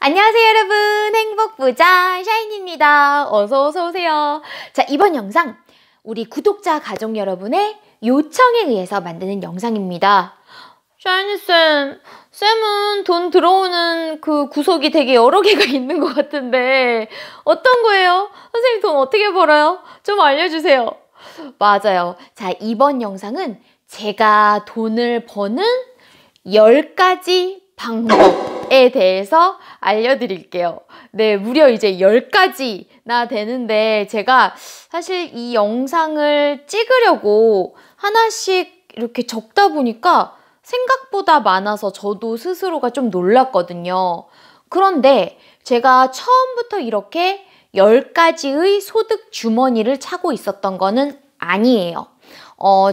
안녕하세요 여러분, 행복부자 샤이니입니다. 어서오세요. 자, 이번 영상 우리 구독자 가족 여러분의 요청에 의해서 만드는 영상입니다. 샤이니쌤, 쌤은 돈 들어오는 그 구석이 되게 여러 개가 있는 것 같은데 어떤 거예요? 선생님 돈 어떻게 벌어요? 좀 알려주세요. 맞아요. 자, 이번 영상은 제가 돈을 버는 10가지 방법에 대해서 알려드릴게요. 네, 무려 이제 10가지나 되는데 제가 사실 이 영상을 찍으려고 하나씩 이렇게 적다 보니까 생각보다 많아서 저도 스스로가 좀 놀랐거든요. 그런데 제가 처음부터 이렇게 10가지의 소득 주머니를 차고 있었던 거는 아니에요.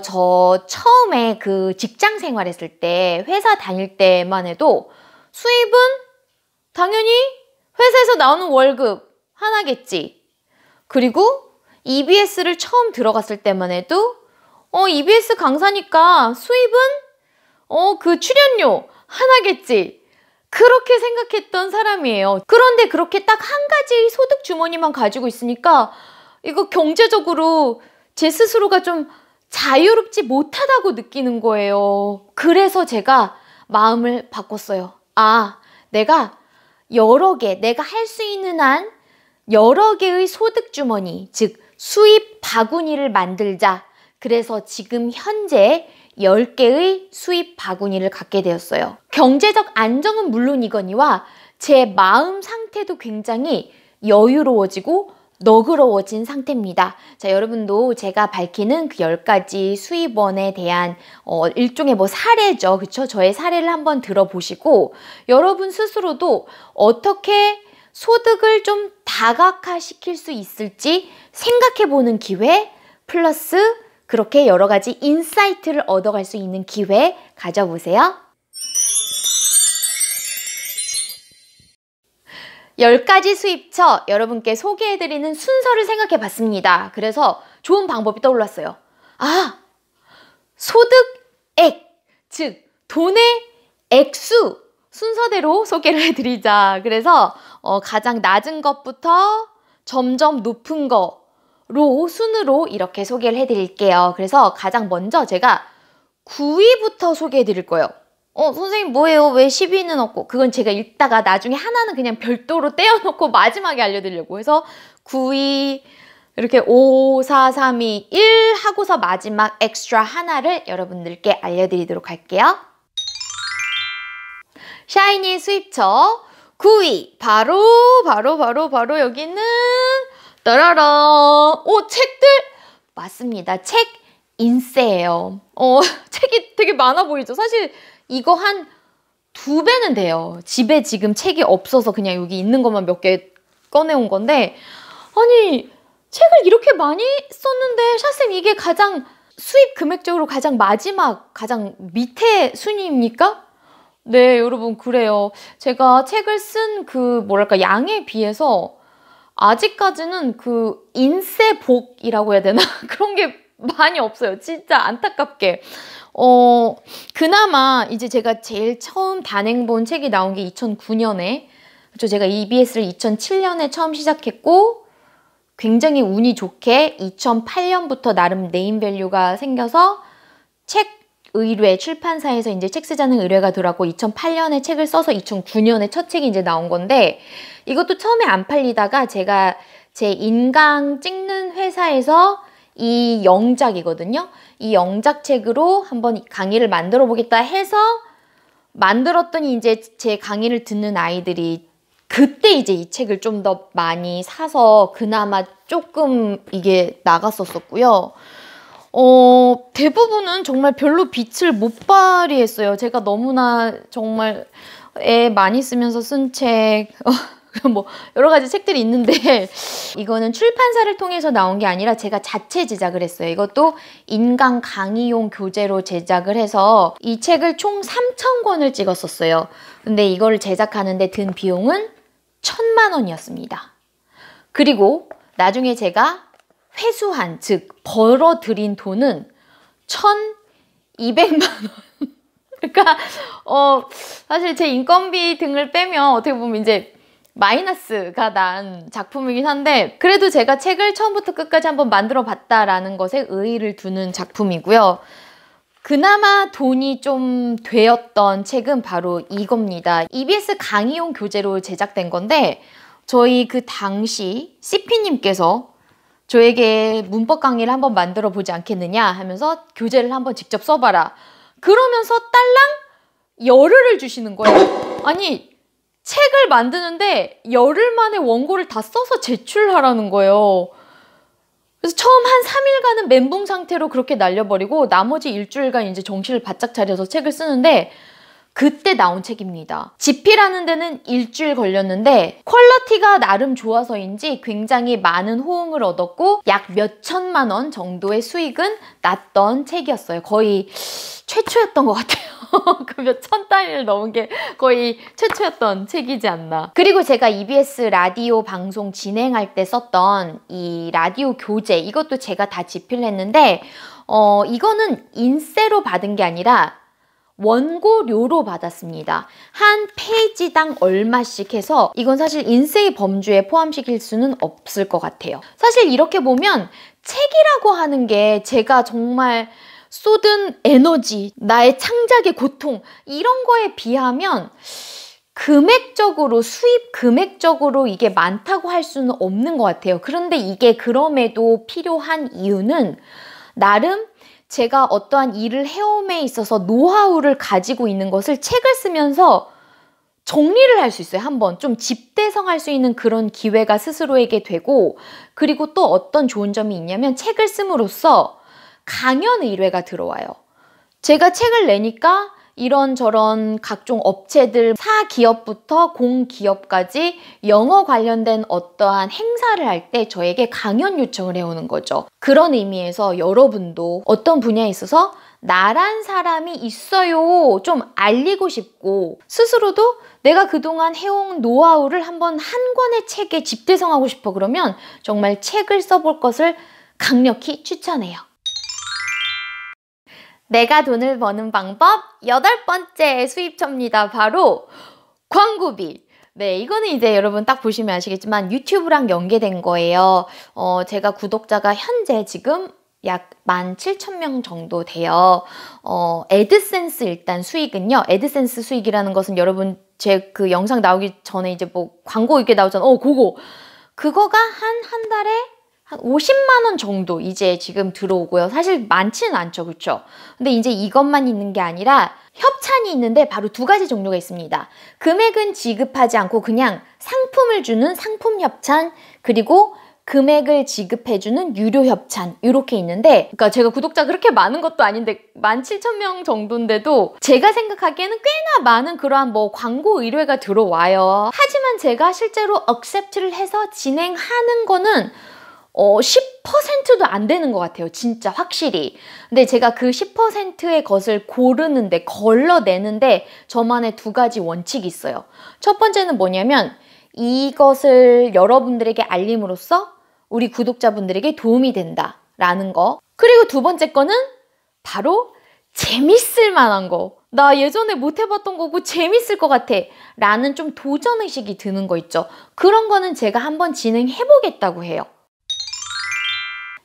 저 처음에 그 직장 생활했을 때, 회사 다닐 때만 해도 수입은 당연히 회사에서 나오는 월급 하나겠지. 그리고 EBS를 처음 들어갔을 때만 해도 EBS 강사니까 수입은 그 출연료 하나겠지. 그렇게 생각했던 사람이에요. 그런데 그렇게 딱 한 가지 소득 주머니만 가지고 있으니까 이거 경제적으로 제 스스로가 좀 자유롭지 못하다고 느끼는 거예요. 그래서 제가 마음을 바꿨어요. 내가 여러 개, 내가 할 수 있는 한 여러 개의 소득 주머니, 즉 수입 바구니를 만들자. 그래서 지금 현재 10개의 수입 바구니를 갖게 되었어요. 경제적 안정은 물론이거니와 제 마음 상태도 굉장히 여유로워지고 너그러워진 상태입니다. 자, 여러분도 제가 밝히는 그 10가지 수입원에 대한 일종의 사례죠. 그쵸? 저의 사례를 한번 들어보시고 여러분 스스로도 어떻게 소득을 좀 다각화시킬 수 있을지 생각해보는 기회 플러스 그렇게 여러 가지 인사이트를 얻어갈 수 있는 기회 가져보세요. 10가지 수입처 여러분께 소개해드리는 순서를 생각해봤습니다. 그래서 좋은 방법이 떠올랐어요. 소득액, 즉 돈의 액수 순서대로 소개를 해드리자. 그래서 가장 낮은 것부터 점점 높은 거로 순으로 이렇게 소개를 해드릴게요. 그래서 가장 먼저 제가 9위부터 소개해드릴 거예요. 선생님 뭐예요? 왜 10위는 없고? 그건 제가 읽다가 나중에 하나는 그냥 별도로 떼어놓고 마지막에 알려드리려고 해서 9위, 이렇게 5, 4, 3, 2, 1 하고서 마지막 엑스트라 하나를 여러분들께 알려드리도록 할게요. 샤이니 수입처 9위 바로 여기는 따라라 책들 맞습니다. 책 인세예요. 책이 되게 많아 보이죠? 사실 이거 한 2배는 돼요. 집에 지금 책이 없어서 그냥 여기 있는 것만 몇 개 꺼내온 건데 아니 책을 이렇게 많이 썼는데 샤쌤 이게 가장 수입 금액적으로 가장 마지막 가장 밑에 순위입니까? 네 여러분 그래요. 제가 책을 쓴 그 양에 비해서 아직까지는 그 인쇄복이라고 해야 되나? 그런 게 많이 없어요. 진짜 안타깝게. 그나마 이제 제가 제일 처음 단행 본 책이 나온 게 2009년에 그렇죠. 제가 EBS를 2007년에 처음 시작했고 굉장히 운이 좋게 2008년부터 나름 네임밸류가 생겨서 책 의뢰 출판사에서 이제 책 쓰자는 의뢰가 들어왔고 2008년에 책을 써서 2009년에 첫 책이 이제 나온 건데 이것도 처음에 안 팔리다가 제가 제 인강 찍는 회사에서 이 영작이거든요. 이 영작책으로 한번 강의를 만들어 보겠다 해서 만들었더니 이제 제 강의를 듣는 아이들이 그때 이제 이 책을 좀 더 많이 사서 그나마 조금 이게 나갔었고요. 대부분은 정말 별로 빛을 못 발휘했어요. 제가 너무나 정말 애 많이 쓰면서 쓴 책, 여러 가지 책들이 있는데 이거는 출판사를 통해서 나온 게 아니라 제가 자체 제작을 했어요. 이것도 인강 강의용 교재로 제작을 해서 이 책을 총 3,000권을 찍었었어요. 근데 이거를 제작하는데 든 비용은 1,000만 원이었습니다. 그리고 나중에 제가 회수한, 즉 벌어들인 돈은 1,200만 원. 그러니까 사실 제 인건비 등을 빼면 어떻게 보면 이제 마이너스가 난 작품이긴 한데 그래도 제가 책을 처음부터 끝까지 한번 만들어 봤다라는 것에 의의를 두는 작품이고요. 그나마 돈이 좀 되었던 책은 바로 이겁니다. EBS 강의용 교재로 제작된 건데 저희 그 당시 CP님께서 저에게 문법 강의를 한번 만들어 보지 않겠느냐 하면서 교재를 한번 직접 써봐라. 그러면서 딸랑 열흘을 주시는 거예요. 아니 책을 만드는데 열흘 만에 원고를 다 써서 제출하라는 거예요. 그래서 처음 한 3일간은 멘붕 상태로 그렇게 날려버리고 나머지 일주일간 이제 정신을 바짝 차려서 책을 쓰는데 그때 나온 책입니다. 집필하는 데는 일주일 걸렸는데 퀄리티가 나름 좋아서인지 굉장히 많은 호응을 얻었고 약 몇천만 원 정도의 수익은 났던 책이었어요. 거의 최초였던 것 같아요. 그 몇천 단위를 넘은 게 거의 최초였던 책이지 않나. 그리고 제가 EBS 라디오 방송 진행할 때 썼던 이 라디오 교재 이것도 제가 다 집필했는데 이거는 인세로 받은 게 아니라 원고료로 받았습니다. 한 페이지당 얼마씩 해서 이건 사실 인세의 범주에 포함시킬 수는 없을 것 같아요. 사실 이렇게 보면 책이라고 하는 게 제가 정말 쏟은 에너지, 나의 창작의 고통 이런 거에 비하면 금액적으로 수입 금액적으로 이게 많다고 할 수는 없는 것 같아요. 그런데 이게 그럼에도 필요한 이유는 나름 제가 어떠한 일을 해옴에 있어서 노하우를 가지고 있는 것을 책을 쓰면서 정리를 할 수 있어요. 한번 좀 집대성할 수 있는 그런 기회가 스스로에게 되고 그리고 또 어떤 좋은 점이 있냐면 책을 씀으로써 강연 의뢰가 들어와요. 제가 책을 내니까 이런저런 각종 업체들 사기업부터 공기업까지 영어 관련된 어떠한 행사를 할 때 저에게 강연 요청을 해오는 거죠. 그런 의미에서 여러분도 어떤 분야에 있어서 나란 사람이 있어요. 좀 알리고 싶고 스스로도 내가 그동안 해온 노하우를 한번 한 권의 책에 집대성하고 싶어 그러면 정말 책을 써볼 것을 강력히 추천해요. 내가 돈을 버는 방법 8번째 수입처입니다. 바로 광고비. 네, 이거는 이제 여러분 딱 보시면 아시겠지만 유튜브랑 연계된 거예요. 제가 구독자가 현재 지금 약 17,000명 정도 돼요. 애드센스 일단 수익은요. 애드센스 수익이라는 것은 여러분 제 그 영상 나오기 전에 이제 뭐 광고 이렇게 나오잖아. 그거가 한 달에 한 50만 원 정도 이제 지금 들어오고요. 사실 많지는 않죠. 그렇죠? 근데 이제 이것만 있는 게 아니라 협찬이 있는데 바로 두 가지 종류가 있습니다. 금액은 지급하지 않고 그냥 상품을 주는 상품 협찬 그리고 금액을 지급해주는 유료 협찬 이렇게 있는데 그러니까 제가 구독자 그렇게 많은 것도 아닌데 17,000명 정도인데도 제가 생각하기에는 꽤나 많은 그러한 뭐 광고 의뢰가 들어와요. 하지만 제가 실제로 accept를 해서 진행하는 거는 10%도 안 되는 것 같아요. 진짜 확실히. 근데 제가 그 10%의 것을 고르는데 걸러내는데 저만의 두 가지 원칙이 있어요. 첫 번째는 뭐냐면 이것을 여러분들에게 알림으로써 우리 구독자분들에게 도움이 된다라는 거. 그리고 두 번째 거는 바로 재밌을 만한 거. 나 예전에 못 해봤던 거고 재밌을 것 같아 라는 좀 도전의식이 드는 거 있죠. 그런 거는 제가 한번 진행해보겠다고 해요.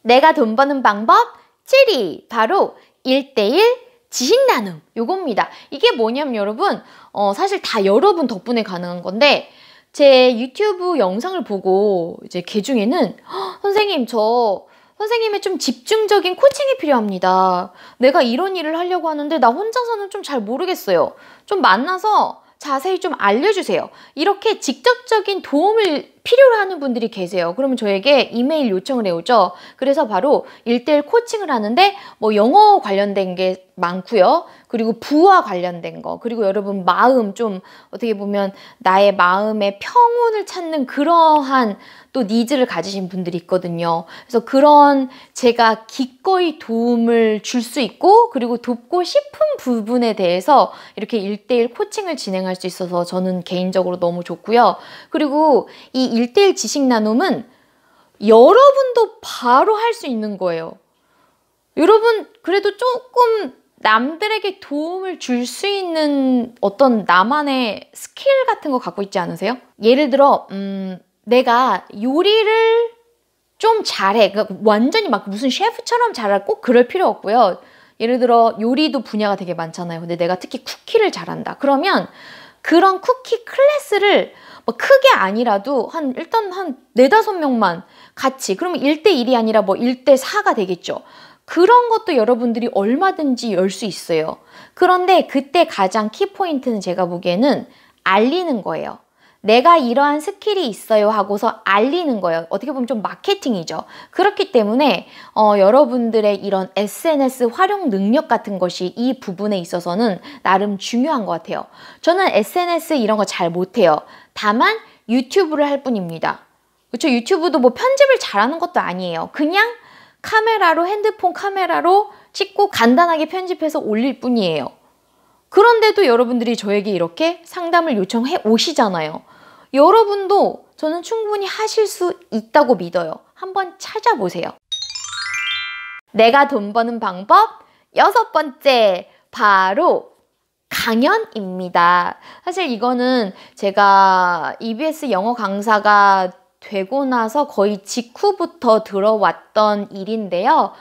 내가 돈 버는 방법 7위 바로 1:1 지식 나눔 요겁니다. 이게 뭐냐면 여러분 사실 다 여러분 덕분에 가능한 건데 제 유튜브 영상을 보고 이제 개 중에는 선생님 저 선생님의 좀 집중적인 코칭이 필요합니다. 내가 이런 일을 하려고 하는데 나 혼자서는 좀 잘 모르겠어요. 좀 만나서 자세히 좀 알려주세요. 이렇게 직접적인 도움을 필요로 하는 분들이 계세요. 그러면 저에게 이메일 요청을 해오죠. 그래서 바로 1:1 코칭을 하는데 뭐 영어 관련된 게 많고요. 그리고 부와 관련된 거 그리고 여러분 마음 좀 어떻게 보면 나의 마음의 평온을 찾는 그러한 또 니즈를 가지신 분들이 있거든요. 그래서 그런 제가 기꺼이 도움을 줄 수 있고 그리고 돕고 싶은 부분에 대해서 이렇게 1:1 코칭을 진행할 수 있어서 저는 개인적으로 너무 좋고요. 그리고 이 1:1 지식 나눔은 여러분도 바로 할 수 있는 거예요. 여러분 그래도 조금 남들에게 도움을 줄 수 있는 어떤 나만의 스킬 같은 거 갖고 있지 않으세요? 예를 들어 내가 요리를 좀 잘해. 그러니까 완전히 막 무슨 셰프처럼 잘할 꼭 그럴 필요 없고요. 예를 들어 요리도 분야가 되게 많잖아요. 근데 내가 특히 쿠키를 잘한다. 그러면 그런 쿠키 클래스를 뭐 크게 아니라도 일단 한 4-5명만 같이, 그러면 1대1이 아니라 뭐 1대4가 되겠죠. 그런 것도 여러분들이 얼마든지 열 수 있어요. 그런데 그때 가장 키포인트는 제가 보기에는 알리는 거예요. 내가 이러한 스킬이 있어요 하고서 알리는 거예요. 어떻게 보면 좀 마케팅이죠. 그렇기 때문에 여러분들의 이런 SNS 활용 능력 같은 것이 이 부분에 있어서는 나름 중요한 것 같아요. 저는 SNS 이런 거 잘 못해요. 다만 유튜브를 할 뿐입니다. 그렇죠? 유튜브도 뭐 편집을 잘하는 것도 아니에요. 그냥 카메라로, 핸드폰 카메라로 찍고 간단하게 편집해서 올릴 뿐이에요. 그런데도 여러분들이 저에게 이렇게 상담을 요청해 오시잖아요. 여러분도 저는 충분히 하실 수 있다고 믿어요. 한번 찾아보세요. 내가 돈 버는 방법 6번째, 바로 강연입니다. 사실 이거는 제가 EBS 영어 강사가 되고 나서 거의 직후부터 들어왔던 일인데요.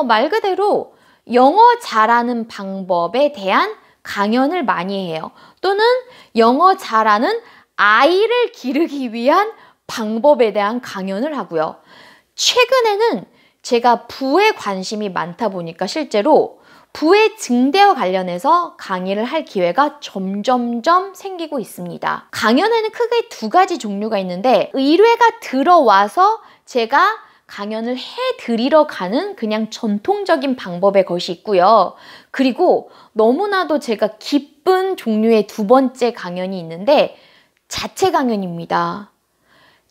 말 그대로 영어 잘하는 방법에 대한 강연을 많이 해요. 또는 영어 잘하는 아이를 기르기 위한 방법에 대한 강연을 하고요. 최근에는 제가 부에 관심이 많다 보니까 실제로 부의 증대와 관련해서 강의를 할 기회가 점점점 생기고 있습니다. 강연에는 크게 2가지 종류가 있는데, 의뢰가 들어와서 제가 강연을 해드리러 가는 그냥 전통적인 방법의 것이 있고요. 그리고 너무나도 제가 기쁜 종류의 2번째 강연이 있는데, 자체 강연입니다.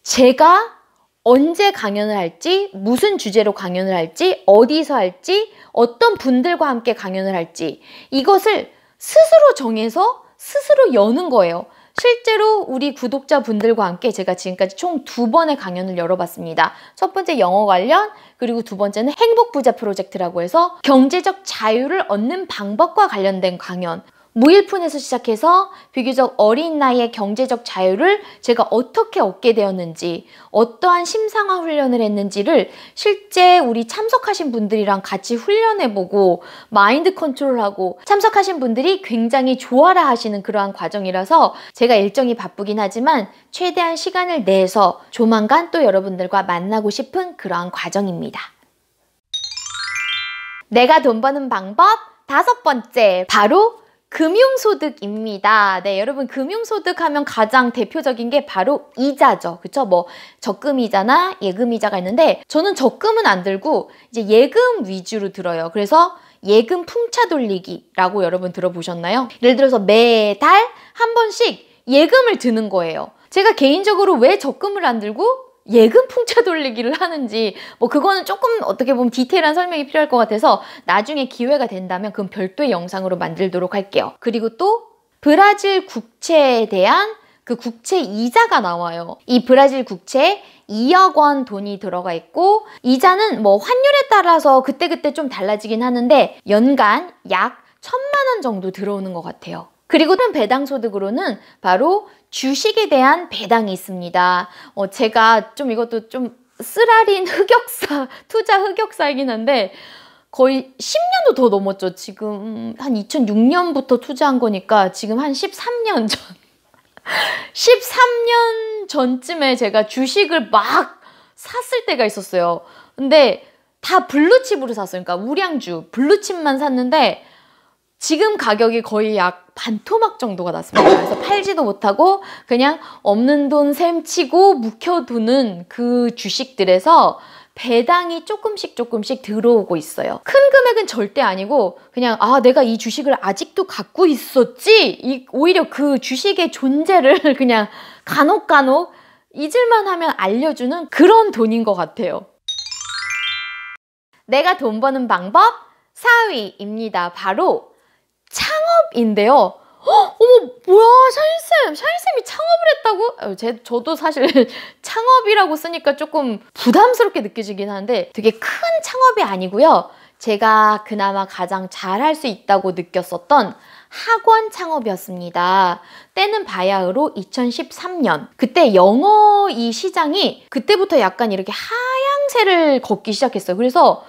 제가 언제 강연을 할지, 무슨 주제로 강연을 할지, 어디서 할지, 어떤 분들과 함께 강연을 할지, 이것을 스스로 정해서 스스로 여는 거예요. 실제로 우리 구독자분들과 함께 제가 지금까지 총 2번의 강연을 열어봤습니다. 첫 번째 영어 관련, 그리고 2번째는 행복부자 프로젝트라고 해서 경제적 자유를 얻는 방법과 관련된 강연. 무일푼에서 시작해서 비교적 어린 나이에 경제적 자유를 제가 어떻게 얻게 되었는지, 어떠한 심상화 훈련을 했는지를 실제 우리 참석하신 분들이랑 같이 훈련해보고 마인드 컨트롤하고, 참석하신 분들이 굉장히 좋아라 하시는 그러한 과정이라서 제가 일정이 바쁘긴 하지만 최대한 시간을 내서 조만간 또 여러분들과 만나고 싶은 그러한 과정입니다. 내가 돈 버는 방법 5번째, 바로 금융소득입니다. 네, 여러분 금융소득 하면 가장 대표적인 게 바로 이자죠. 그쵸? 뭐 적금이자나 예금이자가 있는데, 저는 적금은 안 들고 이제 예금 위주로 들어요. 그래서 예금 풍차 돌리기라고 여러분 들어보셨나요? 예를 들어서 매달 한 번씩 예금을 드는 거예요. 제가 개인적으로 왜 적금을 안 들고 예금 풍차 돌리기를 하는지, 뭐 그거는 조금 어떻게 보면 디테일한 설명이 필요할 것 같아서 나중에 기회가 된다면 그건 별도의 영상으로 만들도록 할게요. 그리고 또 브라질 국채에 대한 그 국채 이자가 나와요. 이 브라질 국채에 2억 원 돈이 들어가 있고, 이자는 뭐 환율에 따라서 그때그때 좀 달라지긴 하는데 연간 약 1,000만 원 정도 들어오는 것 같아요. 그리고 다른 배당 소득으로는 바로 주식에 대한 배당이 있습니다. 제가 좀 이것도 좀 쓰라린 흑역사, 투자 흑역사이긴 한데 거의 10년도 더 넘었죠. 지금 한 2006년부터 투자한 거니까 지금 한 13년 전. 13년 전쯤에 제가 주식을 막 샀을 때가 있었어요. 근데 다 블루칩으로 샀어요. 그러니까 우량주, 블루칩만 샀는데 지금 가격이 거의 약 반토막 정도가 났습니다. 그래서 팔지도 못하고 그냥 없는 돈 셈치고 묵혀두는 그 주식들에서 배당이 조금씩 들어오고 있어요. 큰 금액은 절대 아니고 그냥 내가 이 주식을 아직도 갖고 있었지? 오히려 그 주식의 존재를 그냥 간혹 잊을만 하면 알려주는 그런 돈인 것 같아요. 내가 돈 버는 방법 4위입니다. 바로 창업인데요. 어머, 뭐야, 샤인쌤이 창업을 했다고? 저도 사실 창업이라고 쓰니까 조금 부담스럽게 느껴지긴 하는데 되게 큰 창업이 아니고요. 제가 그나마 가장 잘할 수 있다고 느꼈었던 학원 창업이었습니다. 때는 바야흐로 2013년. 그때 영어 이 시장이 그때부터 약간 이렇게 하향세를 걷기 시작했어요. 그래서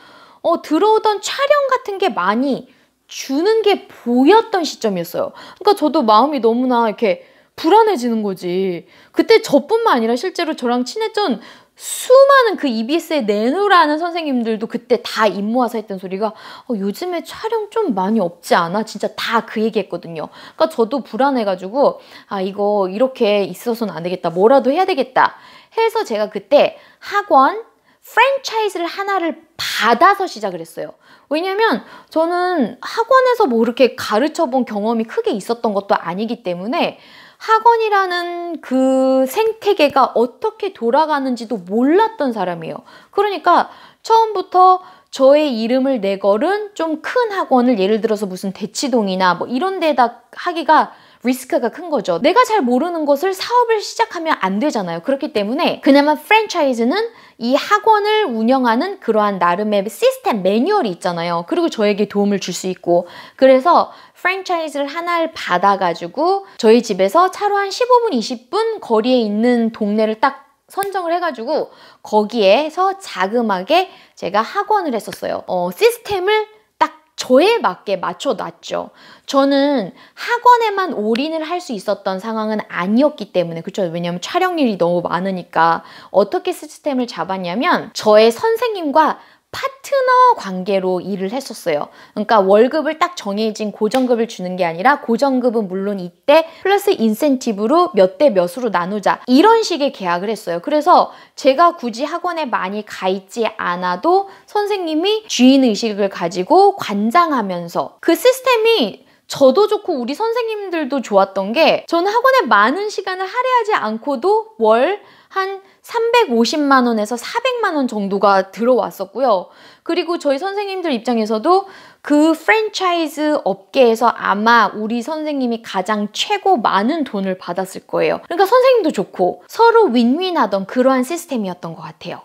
들어오던 촬영 같은 게 많이 주는 게 보였던 시점이었어요. 그러니까 저도 마음이 너무나 이렇게 불안해지는 거지. 그때 저뿐만 아니라 실제로 저랑 친했던 수많은 그 EBS에 내놓으라는 선생님들도 그때 다 입 모아서 했던 소리가 요즘에 촬영 좀 많이 없지 않아? 진짜 다 그 얘기 했거든요. 그러니까 저도 불안해가지고 이거 이렇게 있어서는 안 되겠다. 뭐라도 해야 되겠다. 해서 제가 그때 학원 프랜차이즈를 하나를 받아서 시작을 했어요. 왜냐면 저는 학원에서 뭐 이렇게 가르쳐 본 경험이 크게 있었던 것도 아니기 때문에 학원이라는 그 생태계가 어떻게 돌아가는지도 몰랐던 사람이에요. 그러니까 처음부터 저의 이름을 내걸은 좀 큰 학원을 예를 들어서 무슨 대치동이나 뭐 이런 데다 하기가 리스크가 큰 거죠. 내가 잘 모르는 것을 사업을 시작하면 안 되잖아요. 그렇기 때문에 그나마 프랜차이즈는 이 학원을 운영하는 그러한 나름의 시스템, 매뉴얼이 있잖아요. 그리고 저에게 도움을 줄 수 있고 그래서 프랜차이즈를 하나를 받아가지고 저희 집에서 차로 한 15분, 20분 거리에 있는 동네를 딱 선정을 해가지고 거기에서 자그마하게 제가 학원을 했었어요. 시스템을 딱 저에 맞게 맞춰놨죠. 저는 학원에만 올인을 할 수 있었던 상황은 아니었기 때문에 그렇죠. 왜냐하면 촬영일이 너무 많으니까 어떻게 시스템을 잡았냐면 저의 선생님과 파트너 관계로 일을 했었어요. 그러니까 월급을 딱 정해진 고정급을 주는 게 아니라 고정급은 물론 이때 플러스 인센티브로 몇 대 몇으로 나누자 이런 식의 계약을 했어요. 그래서 제가 굳이 학원에 많이 가 있지 않아도 선생님이 주인의식을 가지고 관장하면서 그 시스템이 저도 좋고 우리 선생님들도 좋았던 게 저는 학원에 많은 시간을 할애하지 않고도 월 한 350만 원에서 400만 원 정도가 들어왔었고요. 그리고 저희 선생님들 입장에서도 그 프랜차이즈 업계에서 아마 우리 선생님이 가장 최고 많은 돈을 받았을 거예요. 그러니까 선생님도 좋고 서로 윈윈하던 그러한 시스템이었던 것 같아요.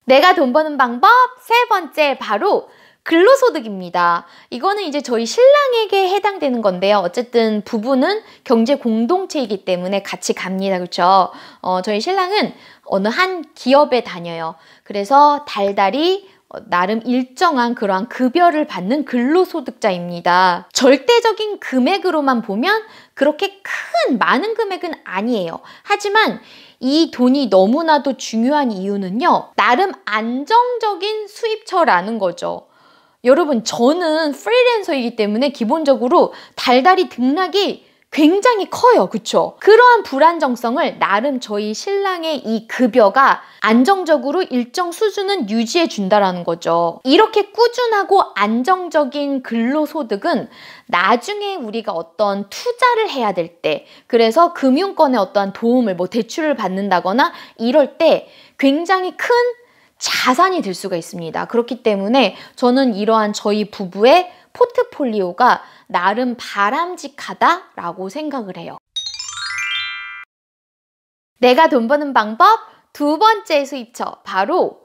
내가 돈 버는 방법 세 번째 바로 근로소득입니다. 이거는 이제 저희 신랑에게 해당되는 건데요. 어쨌든 부부는 경제 공동체이기 때문에 같이 갑니다. 그렇죠? 저희 신랑은 어느 한 기업에 다녀요. 그래서 달달이 나름 일정한 그러한 급여를 받는 근로소득자입니다. 절대적인 금액으로만 보면 그렇게 많은 금액은 아니에요. 하지만 이 돈이 너무나도 중요한 이유는요. 나름 안정적인 수입처라는 거죠. 여러분 저는 프리랜서이기 때문에 기본적으로 달달이 등락이 굉장히 커요. 그쵸? 그러한 불안정성을 나름 저희 신랑의 이 급여가 안정적으로 일정 수준은 유지해 준다라는 거죠. 이렇게 꾸준하고 안정적인 근로소득은 나중에 우리가 어떤 투자를 해야 될 때 그래서 금융권의 어떠한 도움을 뭐 대출을 받는다거나 이럴 때 굉장히 큰 자산이 될 수가 있습니다. 그렇기 때문에 저는 이러한 저희 부부의 포트폴리오가 나름 바람직하다라고 생각을 해요. 내가 돈 버는 방법 두 번째 수입처 바로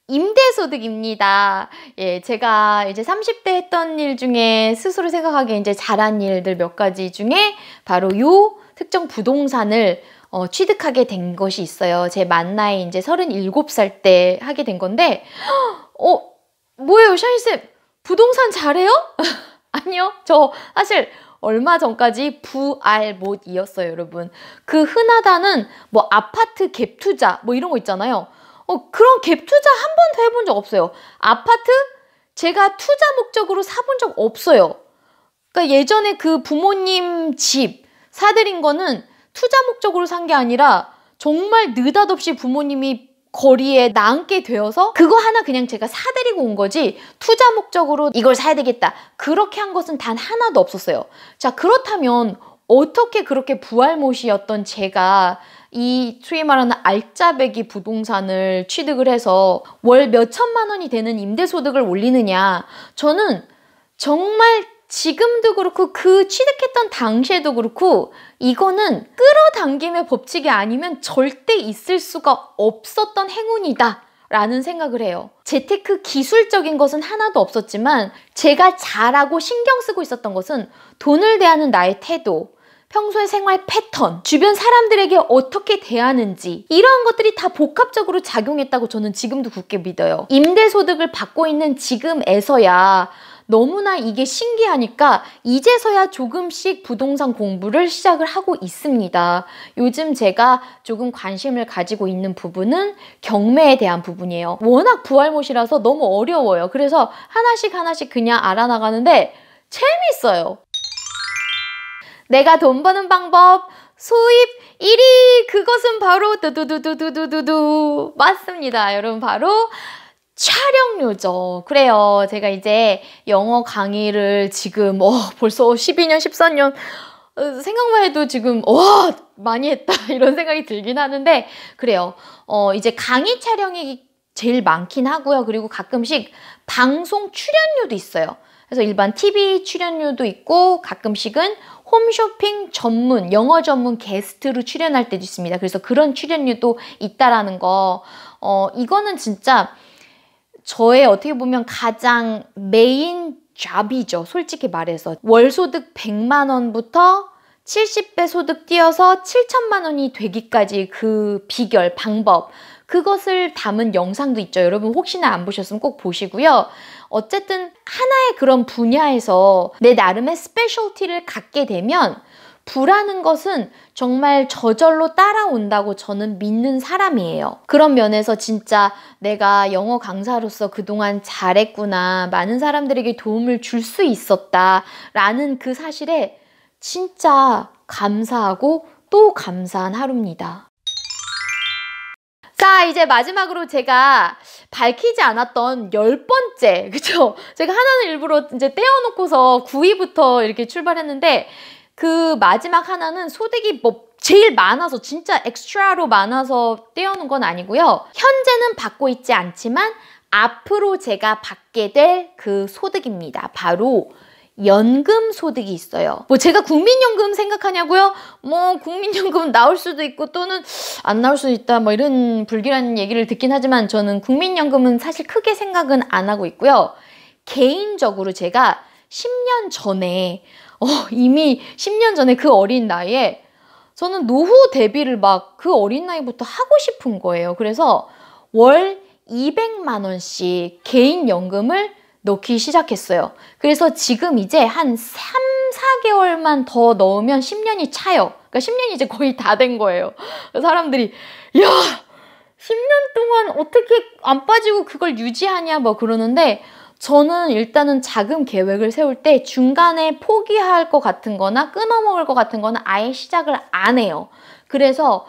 임대소득입니다. 예, 제가 이제 30대 했던 일 중에 스스로 생각하기에 이제 잘한 일들 몇 가지 중에 바로 요 특정 부동산을 취득하게 된 것이 있어요. 제 만 나이 이제 37살 때 하게 된 건데, 뭐예요, 샤인쌤? 부동산 잘해요? 아니요. 저 사실 얼마 전까지 부알못이었어요, 여러분. 그 흔하다는 뭐 아파트 갭 투자 뭐 이런 거 있잖아요. 그런 갭 투자 한 번도 해본 적 없어요. 아파트 제가 투자 목적으로 사본 적 없어요. 그러니까 예전에 그 부모님 집 사드린 거는 투자 목적으로 산 게 아니라 정말 느닷없이 부모님이 거리에 나앉게 되어서 그거 하나 그냥 제가 사드리고 온 거지 투자 목적으로 이걸 사야 되겠다 그렇게 한 것은 단 하나도 없었어요. 자, 그렇다면 어떻게 그렇게 부알못이었던 제가 이 소위 말하는 알짜배기 부동산을 취득을 해서 월 몇천만 원이 되는 임대소득을 올리느냐. 저는 정말 지금도 그렇고 그 취득했던 당시에도 그렇고 이거는 끌어당김의 법칙이 아니면 절대 있을 수가 없었던 행운이다 라는 생각을 해요. 재테크 기술적인 것은 하나도 없었지만 제가 잘하고 신경 쓰고 있었던 것은 돈을 대하는 나의 태도, 평소의 생활 패턴, 주변 사람들에게 어떻게 대하는지 이러한 것들이 다 복합적으로 작용했다고 저는 지금도 굳게 믿어요. 임대소득을 받고 있는 지금에서야 너무나 이게 신기하니까 이제서야 조금씩 부동산 공부를 시작을 하고 있습니다. 요즘 제가 조금 관심을 가지고 있는 부분은 경매에 대한 부분이에요. 워낙 부활못이라서 너무 어려워요. 그래서 하나씩 그냥 알아나가는데 재밌어요. 내가 돈 버는 방법 수입 1위 그것은 바로 두두두두두두두 맞습니다. 여러분 바로 촬영료죠. 그래요. 제가 이제 영어 강의를 지금 벌써 12년, 14년 생각만 해도 지금 많이 했다 이런 생각이 들긴 하는데 그래요. 이제 강의 촬영이 제일 많긴 하고요. 그리고 가끔씩 방송 출연료도 있어요. 그래서 일반 TV 출연료도 있고 가끔씩은 홈쇼핑 전문, 영어 전문 게스트로 출연할 때도 있습니다. 그래서 그런 출연료도 있다라는 거 이거는 진짜 저의 어떻게 보면 가장 메인 잡이죠. 솔직히 말해서 월소득 100만 원부터 70배 소득 띄어서 7천만 원이 되기까지 그 비결, 방법 그것을 담은 영상도 있죠. 여러분 혹시나 안 보셨으면 꼭 보시고요. 어쨌든 하나의 그런 분야에서 내 나름의 스페셜티를 갖게 되면 부라는 것은 정말 저절로 따라온다고 저는 믿는 사람이에요. 그런 면에서 진짜 내가 영어 강사로서 그동안 잘했구나, 많은 사람들에게 도움을 줄 수 있었다 라는 그 사실에 진짜 감사하고 또 감사한 하루입니다. 자, 이제 마지막으로 제가 밝히지 않았던 10번째, 그쵸? 제가 하나는 일부러 이제 떼어놓고서 9위부터 이렇게 출발했는데 그 마지막 하나는 소득이 제일 많아서 진짜 엑스트라로 많아서 떼어놓은 건 아니고요. 현재는 받고 있지 않지만 앞으로 제가 받게 될 그 소득입니다. 바로 연금 소득이 있어요. 제가 국민연금 생각하냐고요? 국민연금 나올 수도 있고 또는 안 나올 수도 있다 이런 불길한 얘기를 듣긴 하지만 저는 국민연금은 사실 크게 생각은 안 하고 있고요. 개인적으로 제가 10년 전에 이미 10년 전에 그 어린 나이에 저는 노후 대비를 그 어린 나이부터 하고 싶은 거예요. 그래서 월 200만 원씩 개인연금을 넣기 시작했어요. 그래서 지금 이제 한 3, 4개월만 더 넣으면 10년이 차요. 그러니까 10년이 이제 거의 다 된 거예요. 사람들이 야 10년 동안 어떻게 안 빠지고 그걸 유지하냐 그러는데 저는 일단은 자금 계획을 세울 때 중간에 포기할 것 같은 거나 끊어먹을 것 같은 거는 아예 시작을 안 해요. 그래서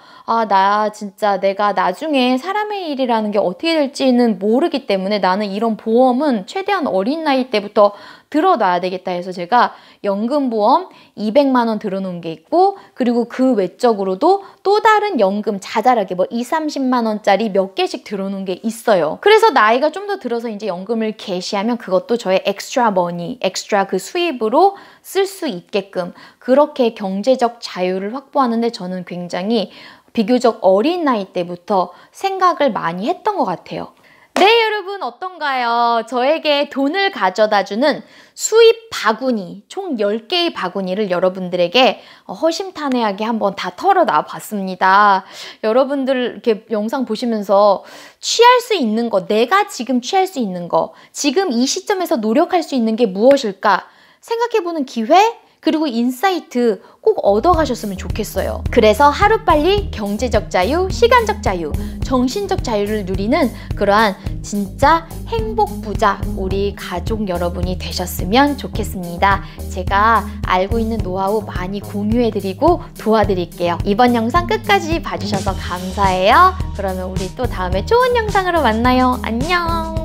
나 진짜 내가 나중에 사람의 일이라는 게 어떻게 될지는 모르기 때문에 나는 이런 보험은 최대한 어린 나이 때부터 들어놔야 되겠다 해서 제가 연금보험 200만 원 들어놓은 게 있고 그리고 그 외적으로도 또 다른 연금 자잘하게 2, 30만 원짜리 몇 개씩 들어놓은 게 있어요. 그래서 나이가 좀 더 들어서 이제 연금을 개시하면 그것도 저의 엑스트라 머니, 엑스트라 그 수입으로 쓸 수 있게끔 그렇게 경제적 자유를 확보하는데 저는 굉장히 비교적 어린 나이 때부터 생각을 많이 했던 것 같아요. 네, 여러분 어떤가요? 저에게 돈을 가져다주는 수입 바구니, 총 10개의 바구니를 여러분들에게 허심탄회하게 한번 다 털어놔 봤습니다. 여러분들 이렇게 영상 보시면서 취할 수 있는 거, 내가 지금 취할 수 있는 거, 지금 이 시점에서 노력할 수 있는 게 무엇일까 생각해보는 기회? 그리고 인사이트 꼭 얻어가셨으면 좋겠어요. 그래서 하루빨리 경제적 자유, 시간적 자유, 정신적 자유를 누리는 그러한 진짜 행복 부자 우리 가족 여러분이 되셨으면 좋겠습니다. 제가 알고 있는 노하우 많이 공유해드리고 도와드릴게요. 이번 영상 끝까지 봐주셔서 감사해요. 그러면 우리 또 다음에 좋은 영상으로 만나요. 안녕!